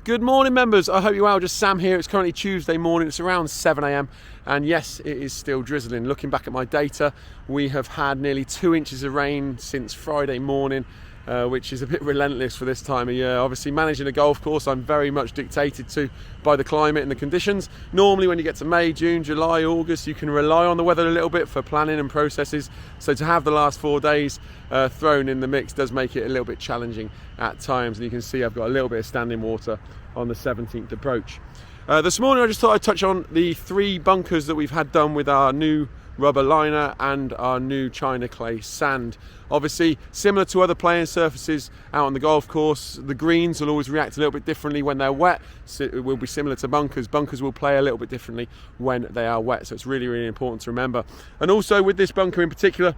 Good morning, members. I hope you're well. Just Sam here. It's currently Tuesday morning. It's around 7 a.m. and yes, it is still drizzling. Looking back at my data, we have had nearly 2 inches of rain since Friday morning, which is a bit relentless for this time of year. Obviously, managing a golf course, I'm very much dictated to by the climate and the conditions. Normally, when you get to May, June, July, August, you can rely on the weather a little bit for planning and processes. So to have the last 4 days thrown in the mix does make it a little bit challenging at times. And you can see I've got a little bit of standing water on the 17th approach. This morning I just thought I'd touch on the 3 bunkers that we've had done with our new rubber liner and our new China clay sand. Obviously, similar to other playing surfaces out on the golf course, the greens will always react a little bit differently when they're wet. So it will be similar to bunkers. Bunkers will play a little bit differently when they are wet. So it's really, really important to remember. And also with this bunker in particular,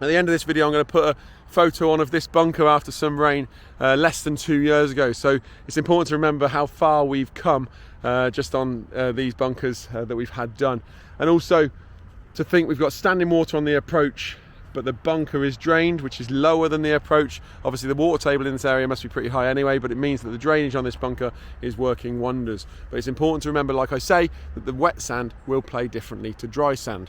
at the end of this video, I'm going to put a photo on of this bunker after some rain less than 2 years ago. So it's important to remember how far we've come just on these bunkers that we've had done. And also to think we've got standing water on the approach, but the bunker is drained, which is lower than the approach. Obviously the water table in this area must be pretty high anyway, but it means that the drainage on this bunker is working wonders. But it's important to remember, like I say, that the wet sand will play differently to dry sand.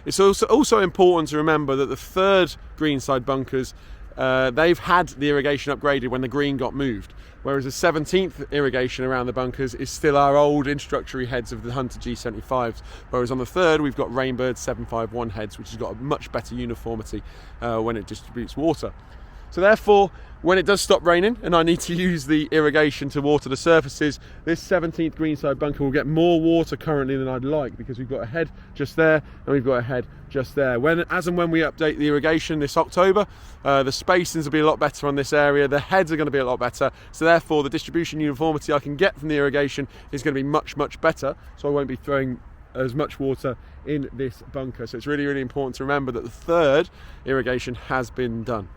It's also important to remember that the third greenside bunkers, they've had the irrigation upgraded when the green got moved, whereas the 17th irrigation around the bunkers is still our old introductory heads of the Hunter G75s, whereas on the third we've got Rainbird 751 heads, which has got a much better uniformity when it distributes water. So therefore, when it does stop raining and I need to use the irrigation to water the surfaces, this 17th greenside bunker will get more water currently than I'd like, because we've got a head just there and we've got a head just there. As and when we update the irrigation this October, the spacings will be a lot better on this area, the heads are going to be a lot better, so therefore the distribution uniformity I can get from the irrigation is going to be much, much better, so I won't be throwing as much water in this bunker. So it's really, really important to remember that the third irrigation has been done.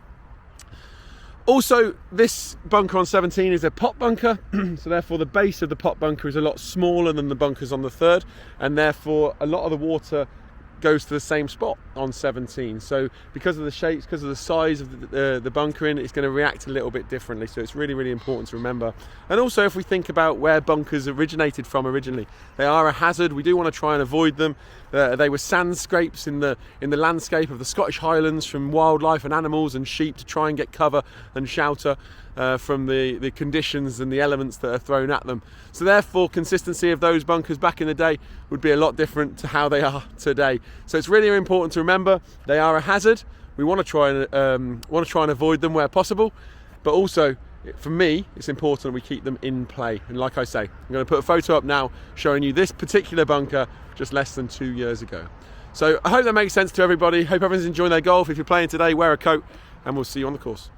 Also, this bunker on 17 is a pot bunker, so therefore the base of the pot bunker is a lot smaller than the bunkers on the third, and therefore a lot of the water goes to the same spot on 17. So because of the shapes, because of the size of the bunker in, it's going to react a little bit differently. So it's really, really important to remember. And also, if we think about where bunkers originated from originally, they are a hazard. We do want to try and avoid them. They were sand scrapes in the landscape of the Scottish Highlands from wildlife and animals and sheep to try and get cover and shelter from the conditions and the elements that are thrown at them. So therefore, consistency of those bunkers back in the day would be a lot different to how they are today. So it's really important to remember they are a hazard. We want to try and avoid them where possible, but also for me it's important we keep them in play. And like I say, I'm going to put a photo up now showing you this particular bunker just less than 2 years ago. So I hope that makes sense to everybody. Hope everyone's enjoying their golf. If you're playing today, wear a coat and we'll see you on the course.